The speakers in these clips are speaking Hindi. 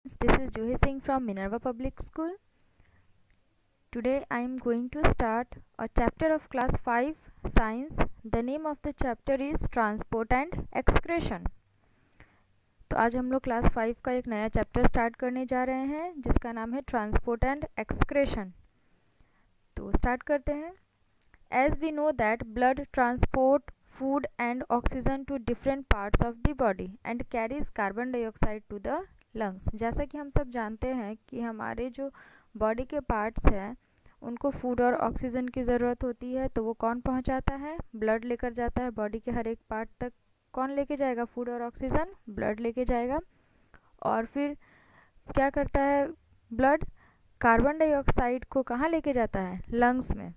This is Juhi Singh from Minerva Public School. Today I am going to start a chapter of class 5 science. The name of the chapter is transport and excretion. तो आज हम लोग क्लास 5 का एक नया चैप्टर स्टार्ट करने जा रहे हैं जिसका नाम है ट्रांसपोर्ट एंड एक्सक्रेशन। तो स्टार्ट करते हैं। As we know that blood transport food and oxygen to different parts of the body and carries carbon dioxide to the lungs. जैसा कि हम सब जानते हैं कि हमारे जो बॉडी के पार्ट्स हैं उनको फूड और ऑक्सीजन की ज़रूरत होती है, तो वो कौन पहुंचाता है? ब्लड लेकर जाता है बॉडी के हर एक पार्ट तक। कौन लेके जाएगा फूड और ऑक्सीजन? ब्लड लेके जाएगा। और फिर क्या करता है ब्लड? कार्बन डाइऑक्साइड को कहाँ लेके जाता है? लंग्स में।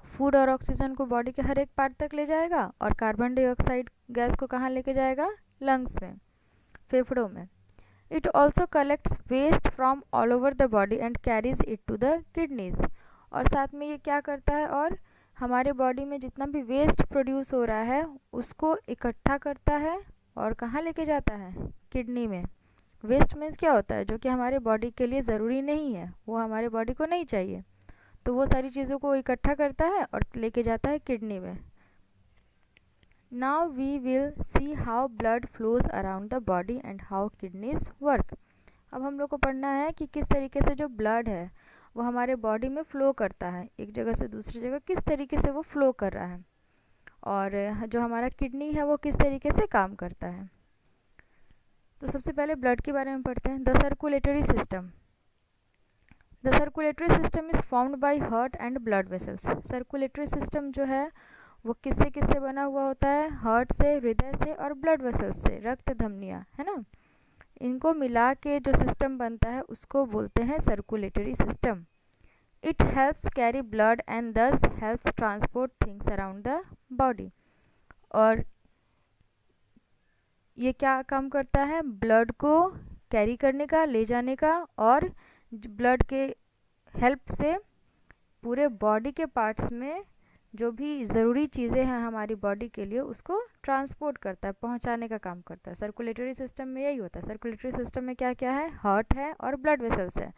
फूड और ऑक्सीजन को बॉडी के हर एक पार्ट तक ले जाएगा और कार्बन डाइऑक्साइड गैस को कहाँ लेके जाएगा? लंग्स में, फेफड़ों में। It also collects waste from all over the body and carries it to the kidneys। और साथ में ये क्या करता है और हमारे बॉडी में जितना भी वेस्ट प्रोड्यूस हो रहा है उसको इकट्ठा करता है और कहाँ लेके जाता है? किडनी में। वेस्ट मीन्स क्या होता है? जो कि हमारे बॉडी के लिए ज़रूरी नहीं है, वो हमारे बॉडी को नहीं चाहिए, तो वो सारी चीज़ों को इकट्ठा करता है और लेके जाता है किडनी में। Now we will see how blood flows around the body and how kidneys work। अब हम लोग को पढ़ना है कि किस तरीके से जो ब्लड है वो हमारे बॉडी में फ़्लो करता है, एक जगह से दूसरी जगह किस तरीके से वो फ़्लो कर रहा है, और जो हमारा किडनी है वो किस तरीके से काम करता है। तो सबसे पहले ब्लड के बारे में पढ़ते हैं। The circulatory system. The circulatory system is formed by heart and blood vessels. Circulatory system जो है वो किससे किससे बना हुआ होता है? हार्ट से, हृदय से और ब्लड वेसल्स से, रक्त धमनियाँ, है ना। इनको मिला के जो सिस्टम बनता है उसको बोलते हैं circulatory system. It helps carry blood and this helps transport things around the body. और ये क्या काम करता है? ब्लड को कैरी करने का, ले जाने का, और ब्लड के हेल्प से पूरे बॉडी के पार्ट्स में जो भी ज़रूरी चीज़ें हैं हमारी बॉडी के लिए उसको ट्रांसपोर्ट करता है, पहुंचाने का काम करता है। सर्कुलेटरी सिस्टम में यही होता है। सर्कुलेटरी सिस्टम में क्या क्या है? हार्ट है और ब्लड वेसल्स है,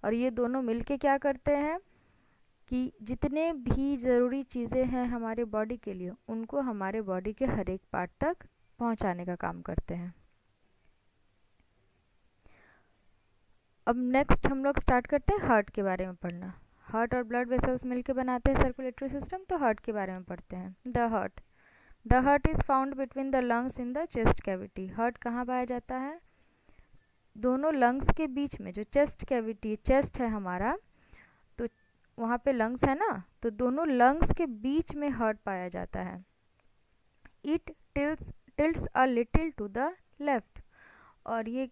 और ये दोनों मिलके क्या करते हैं कि जितने भी ज़रूरी चीज़ें हैं हमारे बॉडी के लिए उनको हमारे बॉडी के हर एक पार्ट तक पहुंचाने का काम करते हैं। अब नेक्स्ट हम लोग स्टार्ट करते हैं हार्ट के बारे में पढ़ना। हार्ट और ब्लड वेसल्स मिलकर बनाते हैं सर्कुलेटरी सिस्टम, तो हार्ट के बारे में पढ़ते हैं। The heart is found between the lungs in the chest cavity. Heart कहाँ पाया जाता है? दोनों लंग्स के बीच में। जो चेस्ट कैविटी, चेस्ट है हमारा, तो वहाँ पे लंग्स है ना, तो दोनों लंग्स के बीच में हार्ट पाया जाता है। It tilts a little to the left. और ये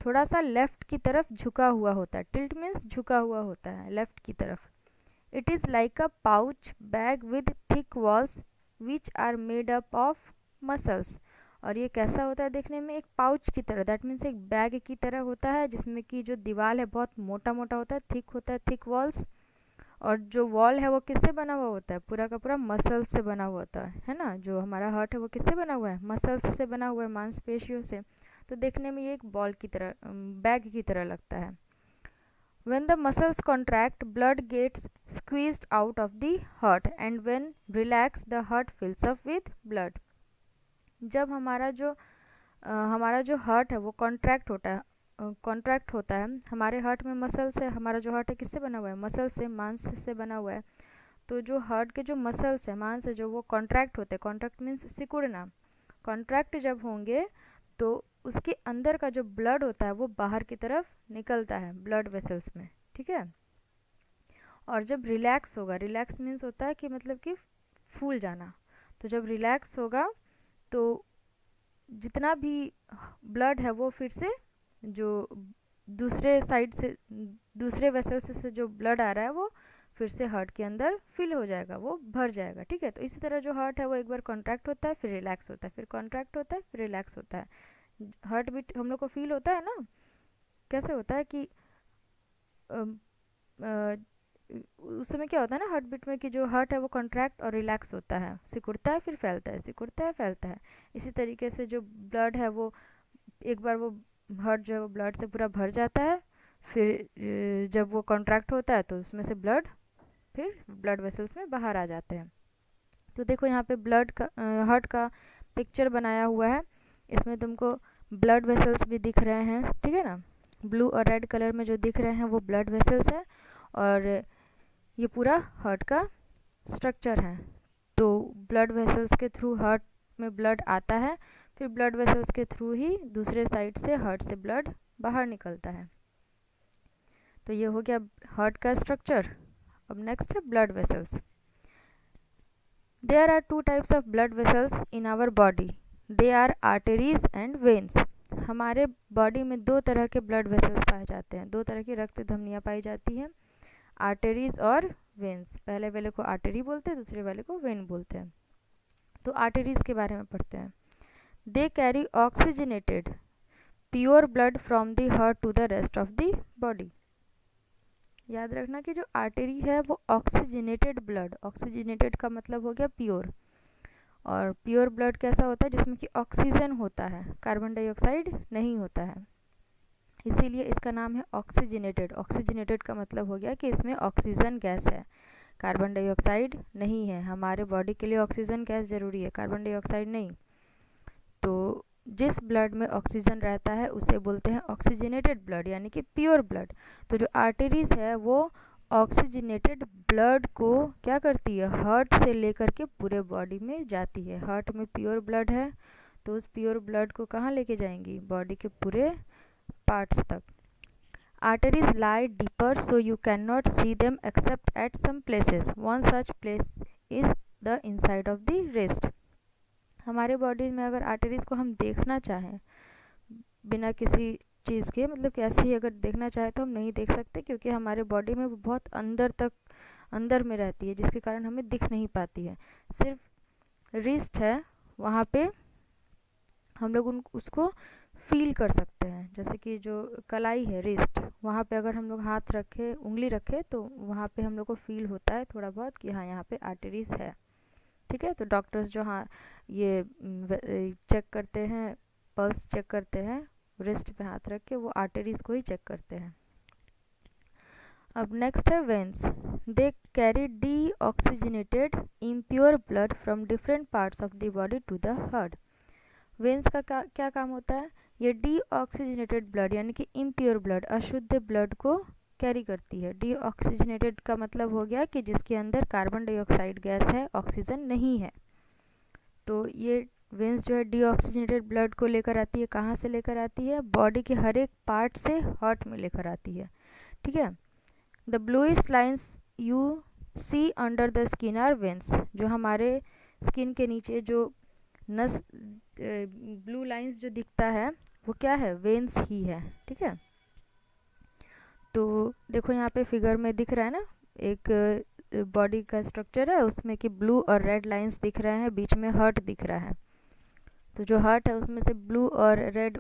थोड़ा सा लेफ्ट की तरफ झुका हुआ होता है। टिल्ट मीन्स झुका हुआ होता है लेफ्ट की तरफ। It is like a pouch bag with thick walls which are made up of muscles. और ये कैसा होता है देखने में? एक पाउच की तरह, दैट मीन्स एक बैग की तरह होता है जिसमें कि जो दीवार है बहुत मोटा मोटा होता है, थिक होता है, थिक वॉल्स। और जो वॉल है वो किससे बना हुआ होता है? पूरा का पूरा मसल्स से बना हुआ होता है ना। जो हमारा हार्ट है वो किससे बना हुआ है? मसल्स से बना हुआ है, मांसपेशियों से। तो देखने में ये एक बॉल की तरह, बैग की तरह लगता है। When the muscles contract, blood gets squeezed out of the heart and when relaxed, the heart fills up with blood। जब हमारा जो हार्ट है वो कॉन्ट्रैक्ट होता है, हमारे हार्ट में मसल्स है। हमारा जो हार्ट है किससे बना हुआ है? मसल से, मांस से बना हुआ है। तो जो हार्ट के जो मसल्स है, मांस है, जो वो कॉन्ट्रैक्ट होते हैं। कॉन्ट्रैक्ट मीन्स सिकुड़ना। कॉन्ट्रैक्ट जब होंगे तो उसके अंदर का जो ब्लड होता है वो बाहर की तरफ निकलता है ब्लड वेसल्स में, ठीक है। और जब रिलैक्स होगा, रिलैक्स मीन्स होता है कि मतलब कि फूल जाना। तो जब रिलैक्स होगा तो जितना भी ब्लड है वो फिर से जो दूसरे साइड से, दूसरे वेसल से जो ब्लड आ रहा है वो फिर से हार्ट के अंदर फिल हो जाएगा, वो भर जाएगा, ठीक है। तो इसी तरह जो हार्ट है वो एक बार कॉन्ट्रैक्ट होता है, फिर रिलैक्स होता है, फिर कॉन्ट्रैक्ट होता है, फिर रिलैक्स होता है। हार्ट बीट हम लोग को फील होता है ना, कैसे होता है कि उस समय क्या होता है ना हार्ट बीट में, कि जो हार्ट है वो कॉन्ट्रैक्ट और रिलैक्स होता है, सिकुड़ता है फिर फैलता है, सिकुड़ता है फैलता है। इसी तरीके से जो ब्लड है वो एक बार वो हार्ट जो है वो ब्लड से पूरा भर जाता है, फिर जब वो कॉन्ट्रैक्ट होता है तो उसमें से ब्लड फिर ब्लड वेसल्स में बाहर आ जाते हैं। तो देखो यहाँ पे ब्लड का हार्ट का पिक्चर बनाया हुआ है, इसमें तुमको ब्लड वेसल्स भी दिख रहे हैं, ठीक है ना। ब्लू और रेड कलर में जो दिख रहे हैं वो ब्लड वेसल्स है, और ये पूरा हार्ट का स्ट्रक्चर है। तो ब्लड वेसल्स के थ्रू हार्ट में ब्लड आता है, फिर ब्लड वेसल्स के थ्रू ही दूसरे साइड से हार्ट से ब्लड बाहर निकलता है। तो ये हो गया हार्ट का स्ट्रक्चर। अब नेक्स्ट है blood vessels. There are two types of blood vessels in our body, they are arteries and veins. हमारे बॉडी में दो तरह के ब्लड वेसल्स पाए जाते हैं, दो तरह की रक्त धमनियाँ पाई जाती हैं, आर्टरीज और वेन्स। पहले वाले को आर्टरी बोलते हैं, दूसरे वाले को वेन बोलते हैं। तो आर्टरीज के बारे में पढ़ते हैं। They carry oxygenated pure blood from the heart to the rest of the body. याद रखना कि जो आर्टरी है वो ऑक्सीजनेटेड ब्लड, ऑक्सीजनेटेड का मतलब हो गया प्योर, और प्योर ब्लड कैसा होता है जिसमें कि ऑक्सीजन होता है, कार्बन डाइऑक्साइड नहीं होता है, इसीलिए इसका नाम है ऑक्सीजनेटेड। ऑक्सीजनेटेड का मतलब हो गया कि इसमें ऑक्सीजन गैस है, कार्बन डाइऑक्साइड नहीं है। हमारे बॉडी के लिए ऑक्सीजन गैस ज़रूरी है, कार्बन डाइऑक्साइड नहीं। तो जिस ब्लड में ऑक्सीजन रहता है उसे बोलते हैं ऑक्सीजनेटेड ब्लड, यानी कि प्योर ब्लड। तो जो आर्टरीज है वो ऑक्सीजनेटेड ब्लड को क्या करती है, हार्ट से लेकर के पूरे बॉडी में जाती है। हार्ट में प्योर ब्लड है तो उस प्योर ब्लड को कहाँ लेके जाएंगी, बॉडी के पूरे पार्ट्स तक। Arteries lie deeper so you can not see them except at some places, one such place is the inside of the wrist. हमारे बॉडी में अगर आर्टरीज को हम देखना चाहें बिना किसी चीज़ के, मतलब कि ऐसे ही अगर देखना चाहे तो हम नहीं देख सकते, क्योंकि हमारे बॉडी में वो बहुत अंदर में रहती है, जिसके कारण हमें दिख नहीं पाती है। सिर्फ रिस्ट है वहाँ पे हम लोग उसको फील कर सकते हैं। जैसे कि जो कलाई है रिस्ट, वहाँ पे अगर हम लोग हाथ रखे, उंगली रखे, तो वहाँ पे हम लोग को फील होता है थोड़ा बहुत कि हाँ यहाँ पे आर्टरीज है, ठीक है। तो डॉक्टर्स जो हाँ ये चेक करते हैं, पल्स चेक करते हैं, रिस्ट पे हाथ रख के वो आर्टरीज को ही चेक करते हैं। अब नेक्स्ट है veins. They carry deoxygenated impure blood from different parts of the body to the heart. Veins का क्या काम होता है, ये डी ऑक्सीजनेटेड ब्लड यानी कि इम्प्योर ब्लड, अशुद्ध ब्लड को कैरी करती है। डी ऑक्सीजनेटेड का मतलब हो गया कि जिसके अंदर कार्बन डाइऑक्साइड गैस है, ऑक्सीजन नहीं है। तो ये वेन्स जो है डी ऑक्सीजनेटेड ब्लड को लेकर आती है, कहाँ से लेकर आती है, बॉडी के हर एक पार्ट से हार्ट में लेकर आती है, ठीक है। The bluish lines you see under the skin are veins. जो हमारे स्किन के नीचे जो नस ब्लू लाइन्स जो दिखता है वो क्या है, वेन्स ही है, ठीक है। तो देखो यहाँ पे फिगर में दिख रहा है ना, एक बॉडी का स्ट्रक्चर है उसमें कि ब्लू और रेड लाइंस दिख रहे हैं, बीच में हार्ट दिख रहा है। तो जो हार्ट है उसमें से ब्लू और रेड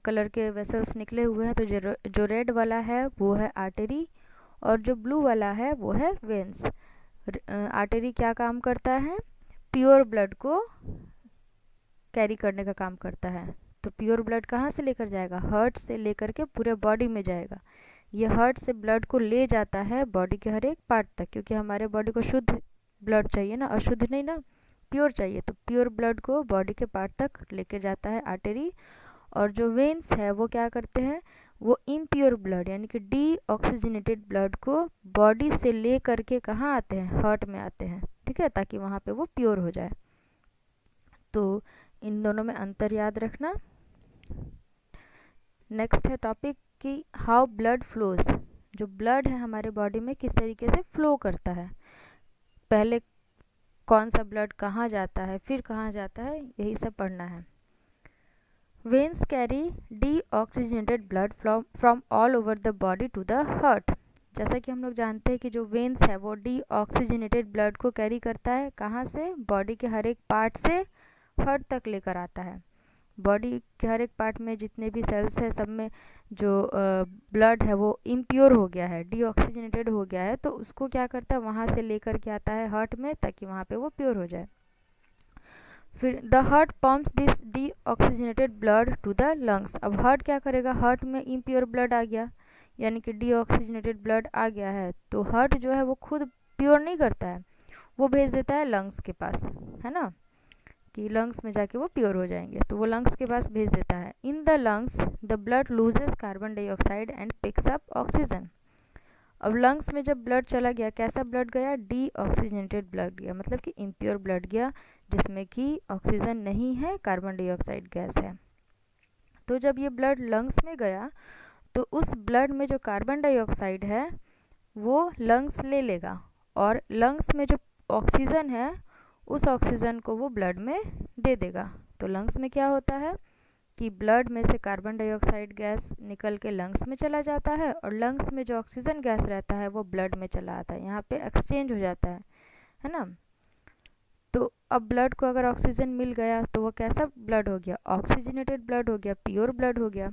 कलर के वेसल्स निकले हुए हैं। तो जो रेड वाला है वो है आर्टरी, और जो ब्लू वाला है वो है वेन्स। आर्टरी क्या काम करता है, प्योर ब्लड को कैरी करने का काम करता है। तो प्योर ब्लड कहाँ से लेकर जाएगा, हार्ट से लेकर के पूरे बॉडी में जाएगा। ये हार्ट से ब्लड को ले जाता है बॉडी के हर एक पार्ट तक, क्योंकि हमारे बॉडी को शुद्ध ब्लड चाहिए ना, अशुद्ध नहीं ना, प्योर चाहिए। तो प्योर ब्लड को बॉडी के पार्ट तक लेके जाता है आर्टरी। और जो वेन्स है वो क्या करते हैं, वो इम्प्योर ब्लड यानी कि डी ऑक्सीजनेटेड ब्लड को बॉडी से ले करके कहाँ आते हैं, हार्ट में आते हैं, ठीक है, ताकि वहाँ पे वो प्योर हो जाए। तो इन दोनों में अंतर याद रखना। नेक्स्ट है टॉपिक कि हाउ ब्लड फ्लोज। जो ब्लड है हमारे बॉडी में किस तरीके से फ्लो करता है, पहले कौन सा ब्लड कहाँ जाता है, फिर कहाँ जाता है, यही सब पढ़ना है। Veins carry deoxygenated blood from all over the body to the heart. जैसा कि हम लोग जानते हैं कि जो वेन्स है वो डी ऑक्सीजनेटेड ब्लड को कैरी करता है, कहाँ से, बॉडी के हर एक पार्ट से हार्ट तक लेकर आता है। बॉडी के हर एक पार्ट में जितने भी सेल्स है सब में जो ब्लड है वो इम्प्योर हो गया है, डीऑक्सीजनेटेड हो गया है, तो उसको क्या करता है, वहाँ से लेकर के आता है हार्ट में, ताकि वहाँ पे वो प्योर हो जाए। फिर the heart pumps this deoxygenated blood to the lungs. अब हार्ट क्या करेगा, हार्ट में इम्प्योर ब्लड आ गया, यानी कि डीऑक्सीजनेटेड ब्लड आ गया है, तो हार्ट जो है वो खुद प्योर नहीं करता है, वो भेज देता है लंग्स के पास, है ना, कि लंग्स में जाके वो प्योर हो जाएंगे, तो वो लंग्स के पास भेज देता है। In the lungs the blood loses carbon dioxide and picks up oxygen. अब लंग्स में जब ब्लड चला गया, कैसा ब्लड गया, डीऑक्सीजनेटेड ब्लड गया, मतलब कि इम्प्योर ब्लड गया जिसमें कि ऑक्सीजन नहीं है, कार्बन डाइऑक्साइड गैस है। तो जब ये ब्लड लंग्स में गया तो उस ब्लड में जो कार्बन डाइऑक्साइड है वो लंग्स ले लेगा, और लंग्स में जो ऑक्सीजन है उस ऑक्सीजन को वो ब्लड में दे देगा। तो लंग्स में क्या होता है कि ब्लड में से कार्बन डाइऑक्साइड गैस निकल के लंग्स में चला जाता है, और लंग्स में जो ऑक्सीजन गैस रहता है वो ब्लड में चला आता है, यहाँ पे एक्सचेंज हो जाता है ना। तो अब ब्लड को अगर ऑक्सीजन मिल गया तो वो कैसा ब्लड हो गया, ऑक्सीजनेटेड ब्लड हो गया, प्योर ब्लड हो गया।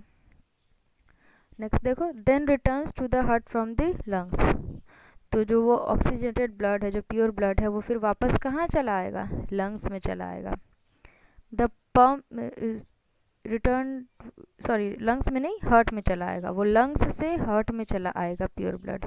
नेक्स्ट देखो, then returns to the heart from the lungs. तो जो वो ऑक्सीजनेटेड ब्लड है, जो प्योर ब्लड है, वो फिर वापस कहाँ चला आएगा, लंग्स में चला आएगा। The pump return, sorry lungs में नहीं, हार्ट में चला आएगा, वो लंग्स से हार्ट में चला आएगा pure blood.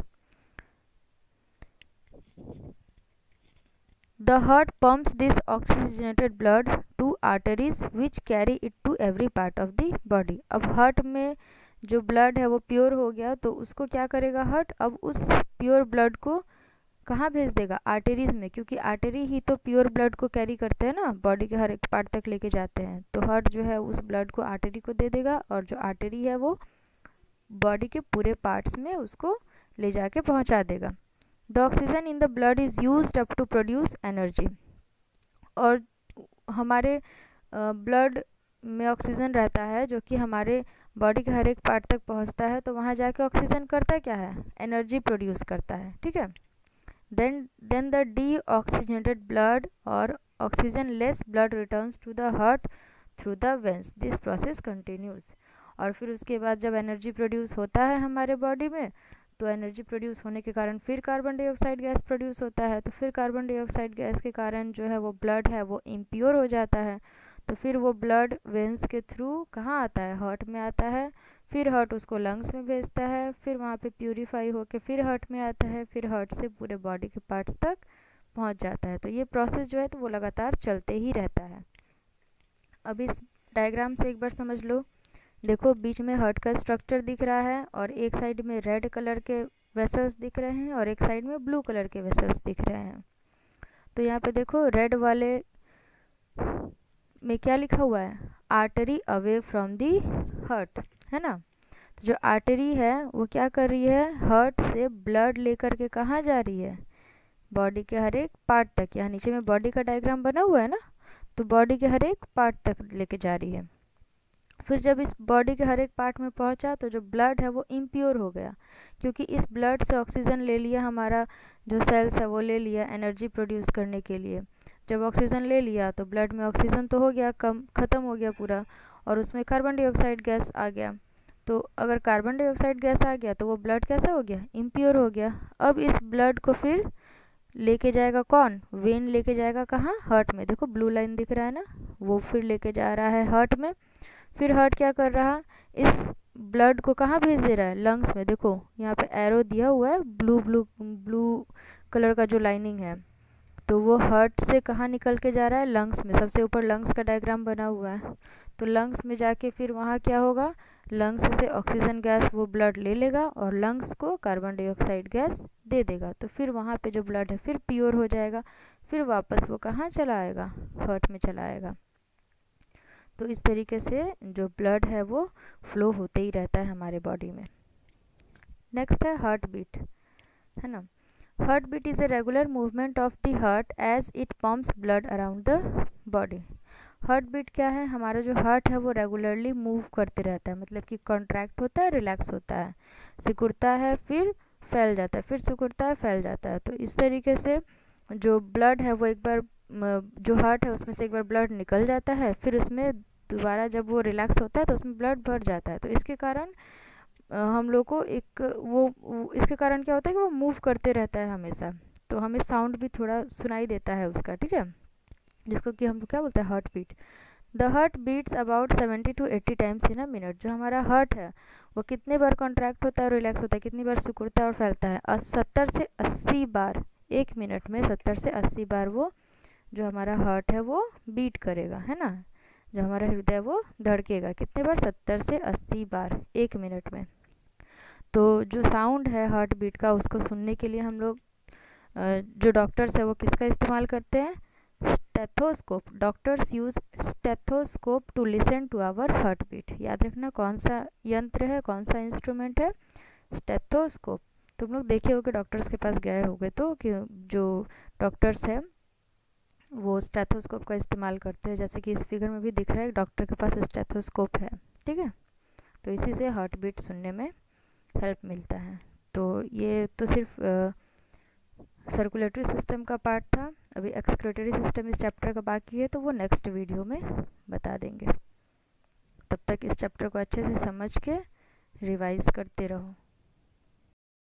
The heart pumps this oxygenated blood to arteries which carry it to every part of the body. अब हार्ट में जो ब्लड है वो प्योर हो गया, तो उसको क्या करेगा हार्ट, अब उस प्योर ब्लड को कहाँ भेज देगा, आर्टरीज में, क्योंकि आर्टरी ही तो प्योर ब्लड को कैरी करते हैं ना, बॉडी के हर एक पार्ट तक लेके जाते हैं। तो हार्ट जो है उस ब्लड को आर्टरी को दे देगा, और जो आर्टरी है वो बॉडी के पूरे पार्ट्स में उसको ले जाके पहुंचा देगा। The oxygen in the blood is used up to produce energy. और हमारे ब्लड में ऑक्सीजन रहता है जो कि हमारे बॉडी के हर एक पार्ट तक पहुंचता है, तो वहाँ जाके ऑक्सीजन करता क्या है, एनर्जी प्रोड्यूस करता है, ठीक है। then the deoxygenated blood or oxygen less blood returns to the heart through the veins. This process continues. और फिर उसके बाद जब एनर्जी प्रोड्यूस होता है हमारे बॉडी में, तो एनर्जी प्रोड्यूस होने के कारण फिर कार्बन डाइऑक्साइड गैस प्रोड्यूस होता है, तो फिर कार्बन डाइऑक्साइड गैस के कारण जो है वो ब्लड है वो इम्प्योर हो जाता है, तो फिर वो ब्लड वेंस के थ्रू कहाँ आता है, हार्ट में आता है, फिर हार्ट उसको लंग्स में भेजता है, फिर वहाँ पे प्यूरिफाई होके फिर हार्ट में आता है, फिर हार्ट से पूरे बॉडी के पार्ट्स तक पहुँच जाता है। तो ये प्रोसेस जो है तो वो लगातार चलते ही रहता है। अब इस डायग्राम से एक बार समझ लो, देखो बीच में हार्ट का स्ट्रक्चर दिख रहा है, और एक साइड में रेड कलर के वेसल्स दिख रहे हैं और एक साइड में ब्लू कलर के वेसल्स दिख रहे हैं। तो यहाँ पे देखो रेड वाले में क्या लिखा हुआ है, artery away from the heart, है ना। तो जो आर्टरी है वो क्या कर रही है, हार्ट से ब्लड लेकर के कहाँ जा रही है, बॉडी के हर एक पार्ट तक। यहाँ नीचे में बॉडी का डायग्राम बना हुआ है ना, तो बॉडी के हर एक पार्ट तक लेके जा रही है। फिर जब इस बॉडी के हर एक पार्ट में पहुंचा तो जो ब्लड है वो इम्प्योर हो गया, क्योंकि इस ब्लड से ऑक्सीजन ले लिया, हमारा जो सेल्स है वो ले लिया एनर्जी प्रोड्यूस करने के लिए। जब ऑक्सीजन ले लिया तो ब्लड में ऑक्सीजन तो हो गया कम, ख़त्म हो गया पूरा, और उसमें कार्बन डाइऑक्साइड गैस आ गया। तो अगर कार्बन डाइऑक्साइड गैस आ गया तो वो ब्लड कैसा हो गया, इम्प्योर हो गया। अब इस ब्लड को फिर लेके जाएगा कौन, वेन लेके जाएगा कहाँ, हार्ट में। देखो ब्लू लाइन दिख रहा है ना, वो फिर लेके जा रहा है हार्ट में। फिर हार्ट क्या कर रहा, इस ब्लड को कहाँ भेज दे रहा है, लंग्स में। देखो यहाँ पे एरो दिया हुआ है, ब्लू कलर का जो लाइनिंग है, तो वो हार्ट से कहाँ निकल के जा रहा है, लंग्स में। सबसे ऊपर लंग्स का डायग्राम बना हुआ है, तो लंग्स में जाके फिर वहाँ क्या होगा, लंग्स से ऑक्सीजन गैस वो ब्लड ले लेगा और लंग्स को कार्बन डाइऑक्साइड गैस दे देगा। तो फिर वहाँ पे जो ब्लड है फिर प्योर हो जाएगा, फिर वापस वो कहाँ चला आएगा, हार्ट में चला आएगा। तो इस तरीके से जो ब्लड है वो फ्लो होते ही रहता है हमारे बॉडी में। नेक्स्ट है हार्ट बीट, है ना। Heartbeat is a regular movement of the heart as it pumps blood around the body. Heartbeat क्या है, हमारा जो हार्ट है वो रेगुलरली मूव करते रहता है, मतलब कि कॉन्ट्रैक्ट होता है, रिलैक्स होता है, सिकुड़ता है, फिर फैल जाता है, फिर सिकुड़ता है, फैल जाता है। तो इस तरीके से जो ब्लड है वो एक बार जो हार्ट है उसमें से एक बार ब्लड निकल जाता है, फिर उसमें दोबारा जब वो रिलैक्स होता है तो उसमें ब्लड भर जाता है। तो इसके कारण हम लोग को एक वो इसके कारण क्या होता है कि वो मूव करते रहता है हमेशा, तो हमें साउंड भी थोड़ा सुनाई देता है उसका, ठीक है। जिसको कि हम लोग क्या बोलते हैं, heartbeat. The heart beats about 70 to 80 times in a minute. जो हमारा हार्ट है वो कितने बार कॉन्ट्रैक्ट होता है और रिलैक्स होता है, कितनी बार सिकुड़ता है और फैलता है, 70 से 80 बार। एक मिनट में 70 से 80 बार वो जो हमारा हार्ट है वो बीट करेगा, है ना। जो हमारा हृदय वो धड़केगा कितने बार, 70 से 80 बार एक मिनट में। तो जो साउंड है हार्ट बीट का, उसको सुनने के लिए हम लोग जो डॉक्टर्स है वो किसका इस्तेमाल करते हैं, stethoscope. Doctors use stethoscope to listen to our heartbeat. याद रखना कौन सा यंत्र है, कौन सा इंस्ट्रूमेंट है, स्टेथोस्कोप। तुम लोग देखे हो कि डॉक्टर्स के पास गए होगे तो कि जो डॉक्टर्स है वो स्टेथोस्कोप का इस्तेमाल करते हैं, जैसे कि इस फिगर में भी दिख रहा है डॉक्टर के पास स्टेथोस्कोप है, ठीक है। तो इसी से हार्ट बीट सुनने में हेल्प मिलता है। तो ये तो सिर्फ सर्कुलेटरी सिस्टम का पार्ट था। अभी एक्सक्रीटरी सिस्टम इस चैप्टर का बाकी है, तो वो नेक्स्ट वीडियो में बता देंगे। तब तक इस चैप्टर को अच्छे से समझ के रिवाइज करते रहो।